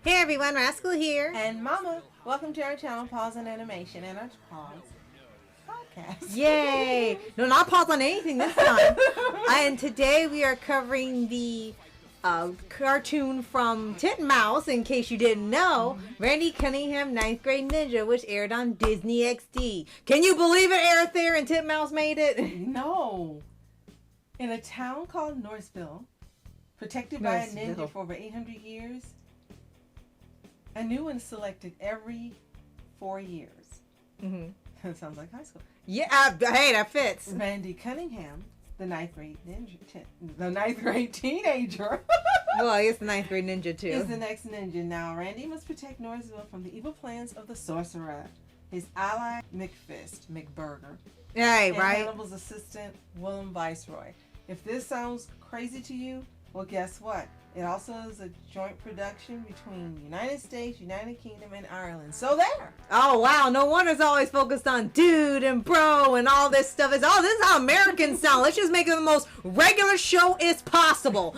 Hey everyone, Rascal here. And Mama, welcome to our channel, Paws on Animation, and our Paws podcast. Yay! No, not pause on anything this time. And today we are covering the cartoon from Titmouse, in case you didn't know, Randy Cunningham 9th Grade Ninja, which aired on Disney XD. Can you believe it aired there and Titmouse made it? No. In a town called Northville, protected by a ninja for over 800 years, a new one selected every 4 years. Mm-hmm. That sounds like high school. Yeah, hey, that fits. Randy Cunningham, the ninth grade teenager. Well, I guess the 9th Grade Ninja too. Is the next ninja. Now, Randy must protect Northville from the evil plans of the sorcerer, his ally McBurger, Hey, and right? Hannibal's assistant Willem Viceroy. If this sounds crazy to you, well, guess what? It also is a joint production between United States, United Kingdom, and Ireland. So there. Oh wow, no wonder it's always focused on dude and bro and all this stuff. This is how Americans sound. Let's just make it the most regular show as possible.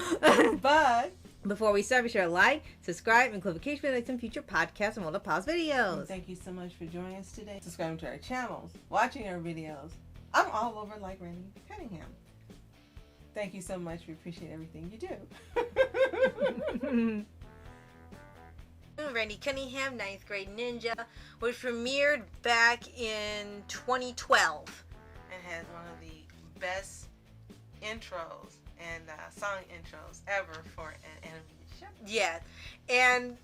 But before we start, be sure to like, subscribe, and click the notification bell for some future podcasts and all the pause videos. thank you so much for joining us today. Subscribing to our channels, watching our videos. I'm all over like Randy Cunningham. Thank you so much. We appreciate everything you do. Randy Cunningham, 9th Grade Ninja, which premiered back in 2012. And had one of the best intros and song intros ever for an animated show. Yeah, and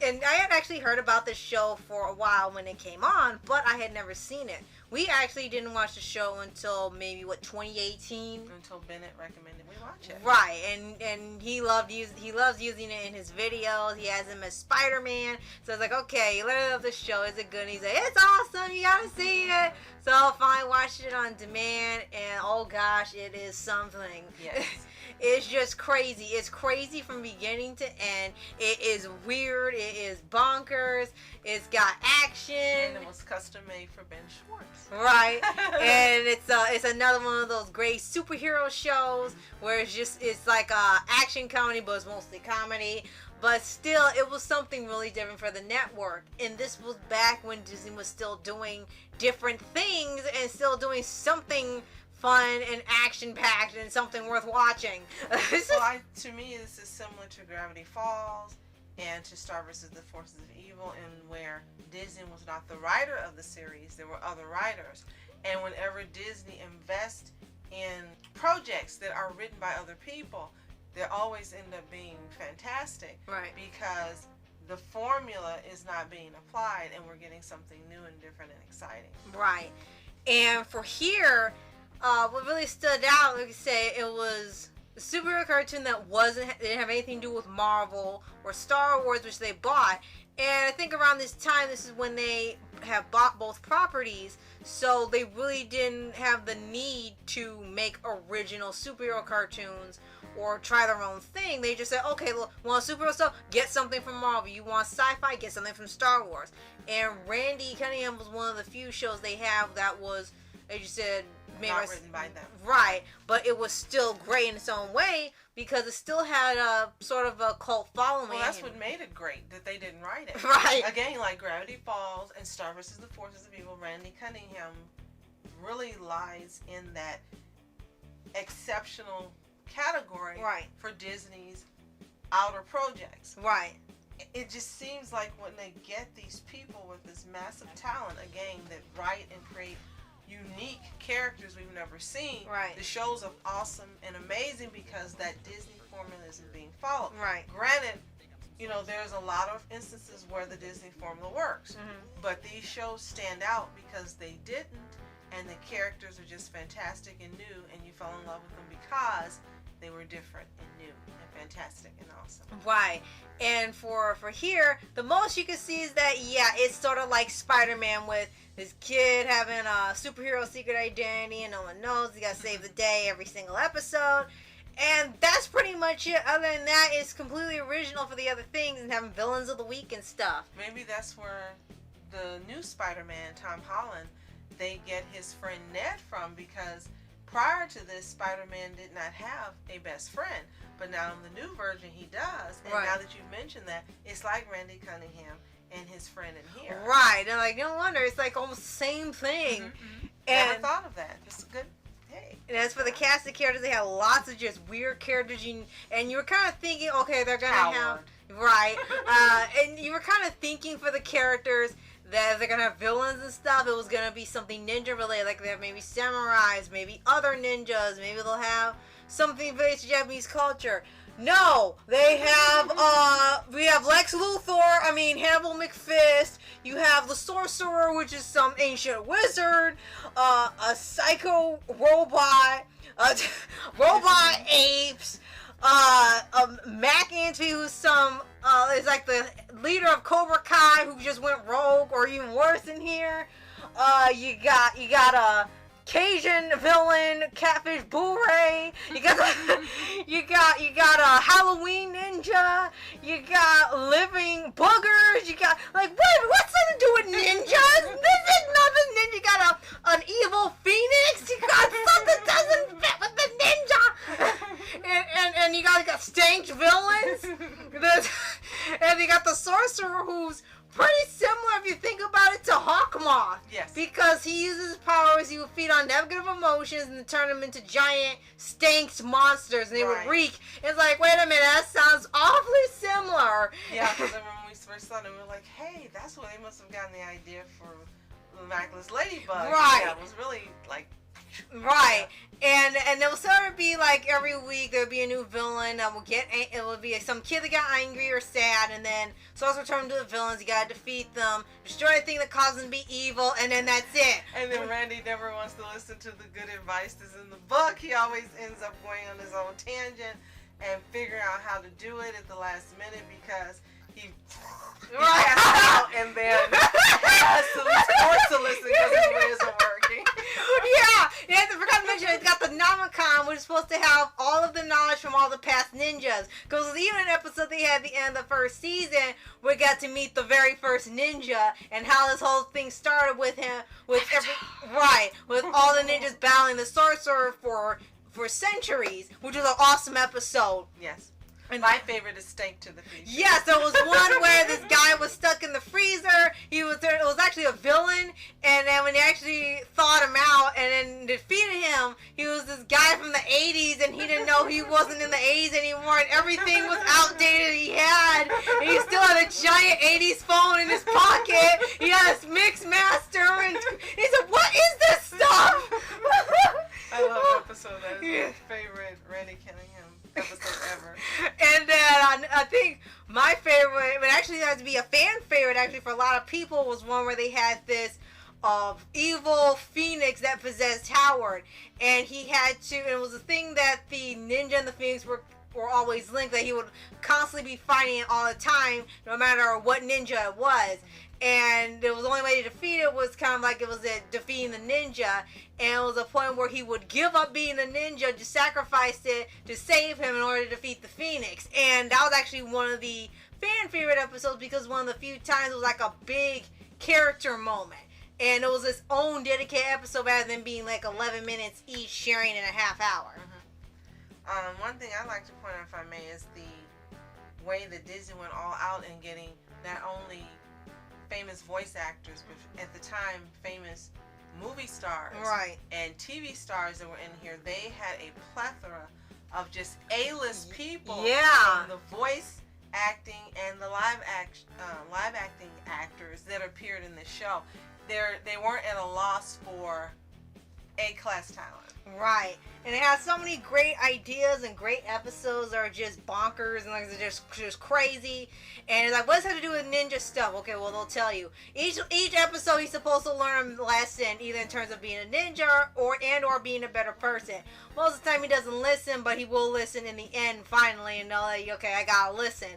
I had actually heard about this show for a while when it came on, but I had never seen it. We actually didn't watch the show until maybe 2018. Until Bennett recommended we watch it. Right, and he loves using it in his videos. He has him as Spider-Man. So I was like, okay, let love the show. Is it good? And he's like, it's awesome. You gotta see it. So I finally watched it on demand, and oh gosh, it is something. Yes. It's just crazy. It's crazy from beginning to end. It is weird. It is bonkers. It's got action. And it was custom made for Ben Schwartz. Right. And it's another one of those great superhero shows where it's like action comedy, but it's mostly comedy. But still, it was something really different for the network. And this was back when Disney was still doing different things and still doing something fun and action-packed and something worth watching. Well, to me, this is similar to Gravity Falls and to Star vs. the Forces of Evil, and where Disney was not the writer of the series, there were other writers. And whenever Disney invests in projects that are written by other people, they always end up being fantastic. Right. Because the formula is not being applied, and we're getting something new and different and exciting. Right. And for here, what really stood out, like I say, it was a superhero cartoon that didn't have anything to do with Marvel or Star Wars, which they bought. And I think around this time, this is when they have bought both properties, so they really didn't have the need to make original superhero cartoons or try their own thing. They just said, okay, look, want superhero stuff? Get something from Marvel. You want sci-fi? Get something from Star Wars. And Randy Cunningham was one of the few shows they have that was, as you said, not written by them. Right, but it was still great in its own way because it still had a sort of a cult following. Well, that's what made it great, that they didn't write it. Right. Again, like Gravity Falls and Star vs. the Forces of Evil, Randy Cunningham really lies in that exceptional category for Disney's outer projects. Right. It just seems like when they get these people with this massive talent, again, that write and create unique characters we've never seen. Right. The shows are awesome and amazing because that Disney formula isn't being followed. Right. Granted, there's a lot of instances where the Disney formula works, but these shows stand out because they didn't, and the characters are just fantastic and new, and you fell in love with them because they were different and new and fantastic and awesome. Right. And for here, the most you can see is that, yeah, it's sort of like Spider-Man with this kid having a superhero secret identity and no one knows. He got to save the day every single episode. And that's pretty much it. Other than that, it's completely original for the other things and having villains of the week and stuff. Maybe that's where the new Spider-Man, Tom Holland, they get his friend Ned from, because prior to this, Spider-Man did not have a best friend. But now in the new version, he does. And now that you've mentioned that, it's like Randy Cunningham and his friend in here. Right. And like, no wonder. It's like almost the same thing. Mm-hmm. And never thought of that. Just a good... Hey. And as for the cast of characters, they have lots of just weird characters. And you were kind of thinking, okay, they're going to have... Right. And you were kind of thinking for the characters that they're going to have villains and stuff. It was going to be something ninja related. Like they have maybe samurais, maybe other ninjas. Maybe they'll have something related to Japanese culture. No, they have, we have Lex Luthor, Hannibal McFist, you have the Sorcerer, which is some ancient wizard, a psycho robot, robot apes, Mac Antony, who's some, is like the leader of Cobra Kai, who just went rogue, or even worse in here. You got a Cajun villain, Catfish Boo-Ray. You got a Halloween ninja. You got living boogers. You got what's that to do with ninjas? This is nothing ninja. You got an evil phoenix. You got something that doesn't fit with the ninja. and you got stank villains. And you got the sorcerer, who's pretty similar, if you think about it, to Hawkmoth. Yes. Because he uses his powers, he would feed on negative emotions and turn them into giant, stank monsters, and they would reek. It's like, wait a minute, that sounds awfully similar. Yeah, because when we first saw them, we were like, hey, that's where they must have gotten the idea for the Miraculous Ladybug. Right. Yeah, it was really like... Right. And it will sort of be like every week there will be a new villain that it will be some kid that got angry or sad, and then Sorcerer turned to the villains. You gotta defeat them, destroy the thing that causes them to be evil, and then that's it. And then Randy never wants to listen to the good advice that's in the book. He always ends up going on his own tangent and figuring out how to do it at the last minute because he passes out and then has to forced to listen because his way isn't working. Yeah, I forgot to mention, it's got the Namicon, which is supposed to have all of the knowledge from all the past ninjas. Because even an episode they had at the end of the first season, we got to meet the very first ninja and how this whole thing started with him, with all the ninjas battling the sorcerer for centuries, which was an awesome episode. Yes. And my favorite is Stank to the Future. Yes, there was one where this guy was stuck in the freezer. It was actually a villain, and then when they actually thawed him out and then defeated him, he was this guy from the 80s, and he didn't know he wasn't in the 80s anymore, and everything was outdated he had. And he still had a giant 80s phone in his pocket. He had his mix master, and he said, "What is this stuff?" I love that episode. That is my favorite Randy Cunningham episode ever. And then I think my favorite, but actually it has to be a fan favorite actually for a lot of people, was one where they had this evil phoenix that possessed Howard, and he had to, and it was a thing that the ninja and the phoenix were always linked, that he would constantly be fighting it all the time, no matter what ninja it was. And the only way to defeat it was kind of like it was defeating the ninja, and it was a point where he would give up being a ninja to sacrifice it to save him in order to defeat the Phoenix. And that was actually one of the fan favorite episodes because one of the few times it was like a big character moment, and it was its own dedicated episode rather than being like 11 minutes each sharing in a half hour. Mm-hmm. One thing I'd like to point out, if I may, is the way that Disney went all out in getting not only famous voice actors, but at the time famous movie stars and TV stars that were in here. They had a plethora of just A-list people, from the voice acting and the live acting actors that appeared in the show. They weren't at a loss for A-class talent. Right. And it has so many great ideas and great episodes that are just bonkers and like they're just crazy. And it's like, what's that to do with ninja stuff? Okay, well, they'll tell you. Each episode he's supposed to learn a lesson, either in terms of being a ninja or being a better person. Most of the time he doesn't listen, but he will listen in the end finally and know that, okay, I gotta listen.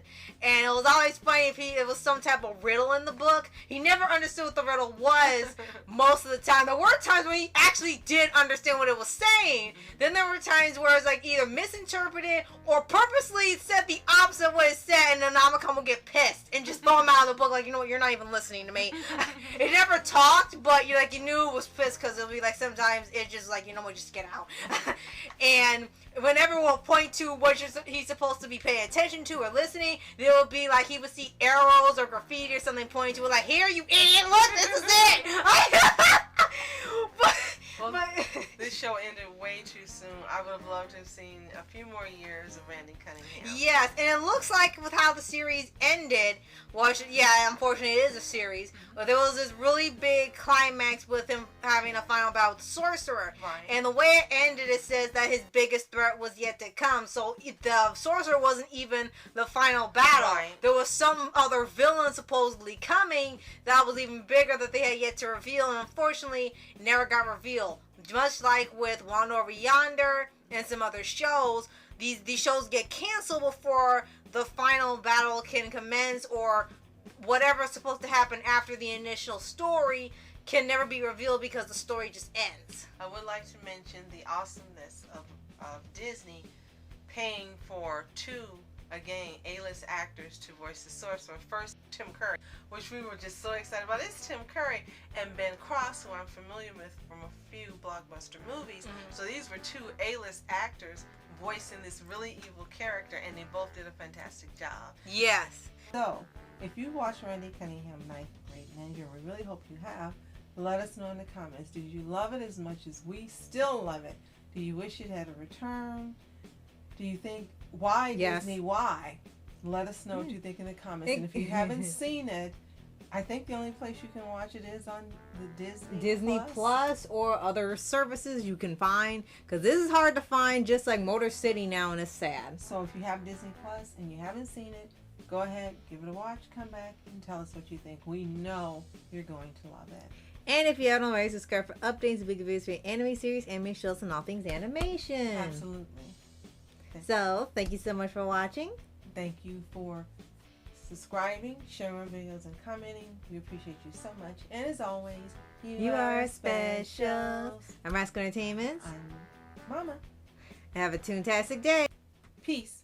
And it was always funny if it was some type of riddle in the book. He never understood what the riddle was most of the time. There were times when he actually did understand what it was saying. Then there were times where it's like either misinterpreted or purposely said the opposite of what it said, and then Namacon would get pissed and just throw him out of the book like, you know what, you're not even listening to me. It never talked, but you knew it was pissed because it'll be like sometimes it's just like, you know what, just get out. And whenever we'll point to what he's supposed to be paying attention to or listening, there will be like he would see arrows or graffiti or something pointing to it, like, here, you idiot, look, this is it. but this show ended way too soon. I would have loved to have seen a few more years of Randy Cunningham. Yes, and it looks like with how the series ended, unfortunately it is a series, but there was this really big climax with him having a final battle with the sorcerer. Right. And the way it ended, it says that his biggest threat was yet to come. So the sorcerer wasn't even the final battle. Right. There was some other villain supposedly coming that was even bigger that they had yet to reveal, and unfortunately never got revealed. Much like with One Over Yonder and some other shows, these shows get canceled before the final battle can commence, or whatever's supposed to happen after the initial story can never be revealed because the story just ends. I would like to mention the awesomeness of Disney paying for two, again, A-list actors to voice the sorcerer. First, Tim Curry, which we were just so excited about. It's Tim Curry and Ben Cross, who I'm familiar with from a few blockbuster movies. So these were two A-list actors voicing this really evil character, and they both did a fantastic job. Yes. So, if you watched Randy Cunningham 9th grade, and we really hope you have, let us know in the comments. Did you love it as much as we still love it? Do you wish it had a return? Do you think, why Disney, why? Let us know what you think in the comments. And if you haven't seen it, I think the only place you can watch it is on the Disney Plus or other services you can find, because this is hard to find, just like Motor City now, and it's sad. So if you have Disney Plus and you haven't seen it, go ahead, give it a watch, come back, and tell us what you think. We know you're going to love it. And if you haven't already, subscribe for updates, big videos for anime series, anime shows, and all things animation. Absolutely. So, thank you so much for watching. Thank you for subscribing, sharing our videos, and commenting. We appreciate you so much. And as always, you are special. I'm Rascal Entertainment. I'm Mama. Have a toontastic day. Peace.